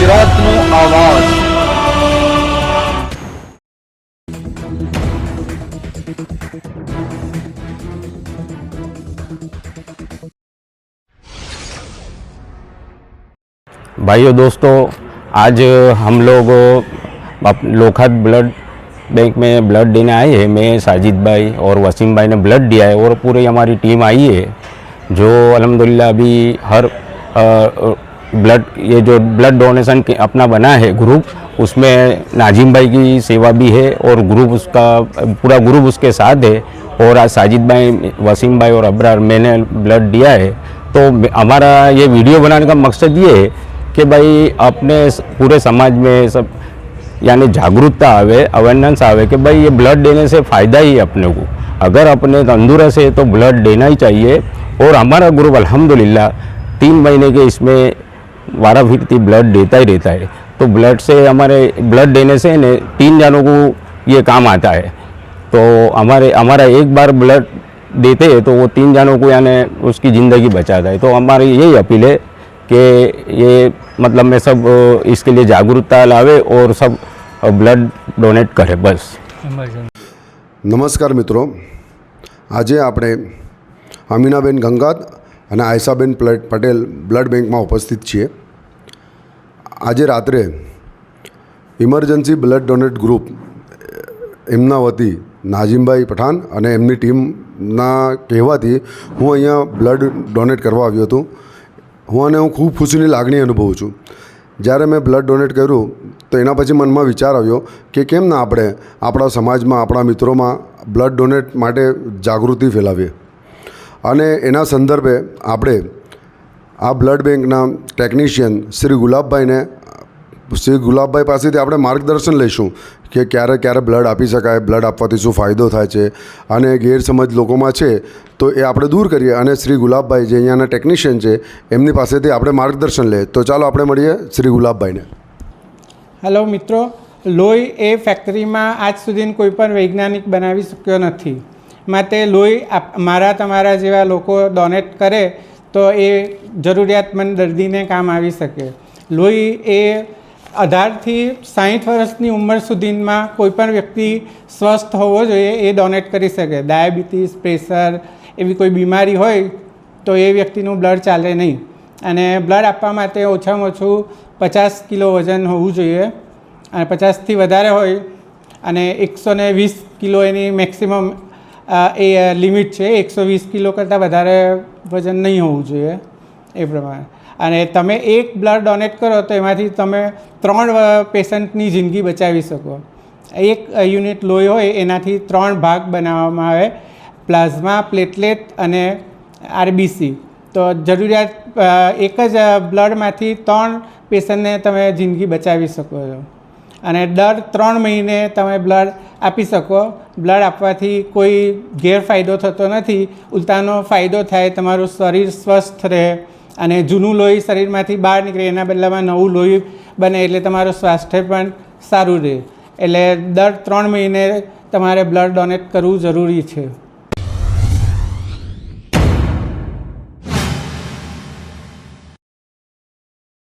ગુજરાતનો આવાજ। भाइयों दोस्तों, आज हम लोग लोखंड ब्लड बैंक में ब्लड देने आए हैं। मैं साजिद भाई और वसीम भाई ने ब्लड दिया है और पूरी हमारी टीम आई है जो अल्हम्दुलिल्लाह अभी हर ब्लड ये जो ब्लड डोनेशन अपना बना है ग्रुप, उसमें नाजिम भाई की सेवा भी है और ग्रुप उसका पूरा ग्रुप उसके साथ है। और आज साजिद भाई, वसीम भाई और अब्रार मैंने ब्लड दिया है। तो हमारा ये वीडियो बनाने का मकसद ये है कि भाई अपने पूरे समाज में सब यानी जागरूकता आवे, अवेयरनेस आवे कि भाई ये ब्लड देने से फ़ायदा ही है अपने को। अगर अपने तंदुरुस्त है तो ब्लड देना ही चाहिए। और हमारा ग्रुप अल्हम्दुलिल्लाह 3 महीने के इसमें वारा फिरती ब्लड देता ही रहता है। तो ब्लड से हमारे ब्लड देने से ने 3 जनों को ये काम आता है। तो हमारा एक बार ब्लड देते हैं तो वो 3 जनों को यानी उसकी ज़िंदगी बचाता है। तो हमारी यही अपील है कि ये मतलब मैं सब इसके लिए जागरूकता लावे और सब ब्लड डोनेट करे बस। नमस्कार मित्रों, आज આપણે અમીનાબેન ગંગાત અને આયશાબેન પટેલ બ્લડ બેંકમાં ઉપસ્થિત છીએ। આજે રાત્રે ઇમરજન્સી બ્લડ ડોનેટ ગ્રુપ એમના વતી નાજીમભાઈ પઠાણ અને એમની ટીમના કહેવાથી હું અહીંયા બ્લડ ડોનેટ કરવા આવ્યો હતો। હું ખૂબ ખુશીની લાગણી અનુભવું છું। જ્યારે મેં બ્લડ ડોનેટ કર્યું તો એના પછી મનમાં વિચાર આવ્યો કે કેમ ના આપણે આપણા સમાજમાં, આપણા મિત્રોમાં બ્લડ ડોનેટ માટે જાગૃતિ ફેલાવીએ। અને એના સંદર્ભે આપણે આ બ્લડ બેંકના ટેકનિશિયન શ્રી ગુલાબભાઈ પાસેથી આપણે માર્ગદર્શન લઈશું કે ક્યારે ક્યારે બ્લડ આપી શકાય, બ્લડ આપવાથી શું ફાયદો થાય છે અને ગેરસમજ લોકોમાં છે તો એ આપણે દૂર કરીએ। અને શ્રી ગુલાબભાઈ જે અહીંયાના ટેકનિશિયન છે એમની પાસેથી આપણે માર્ગદર્શન લઈએ। તો ચાલો આપણે મળીએ શ્રી ગુલાબભાઈને। હેલો મિત્રો, લોહી એ ફેક્ટરીમાં આજ સુધી કોઈ પણ વૈજ્ઞાનિક બનાવી શક્યો નથી। માટે લોહી મારા તમારા જેવા લોકો ડોનેટ કરે તો એ જરૂરિયાતમંદ દર્દીને કામ આવી શકે। લોહી એ 18થી 60 વર્ષની ઉંમર સુધીમાં કોઈપણ વ્યક્તિ સ્વસ્થ હોવો જોઈએ એ ડોનેટ કરી શકે। ડાયાબિટીસ, પ્રેશર એવી કોઈ બીમારી હોય તો એ વ્યક્તિનું બ્લડ ચાલે નહીં। અને બ્લડ આપવા માટે ઓછામાં ઓછું 50 કિલો વજન હોવું જોઈએ અને 50થી વધારે હોય અને 120 કિલો એની મેક્સિમમ એ લિમિટ છે। 120 કિલો કરતાં વધારે વજન નહીં હોવું જોઈએ એ પ્રમાણે। અને તમે એક બ્લડ ડોનેટ કરો તો એમાંથી તમે 3 પેશન્ટની જિંદગી બચાવી શકો। એક યુનિટ લોહી હોય એનાથી 3 ભાગ બનાવવામાં આવે, પ્લાઝમા, પ્લેટલેટ અને આરબીસી। તો જરૂરિયાત એક જ બ્લડમાંથી 3 પેશન્ટને તમે જિંદગી બચાવી શકો છો। અને દર 3 મહિને તમે બ્લડ આપી શકો। બ્લડ આપવાથી કોઈ ગેરફાયદો થતો નથી, ઉલટાનો ફાયદો થાય, તમારું શરીર સ્વસ્થ રહે અને જૂનું લોહી શરીરમાંથી બહાર નીકળે, એના બદલામાં નવું લોહી બને એટલે તમારું સ્વાસ્થ્ય પણ સારું રહે। એટલે દર 3 મહિને તમારે બ્લડ ડોનેટ કરવું જરૂરી છે।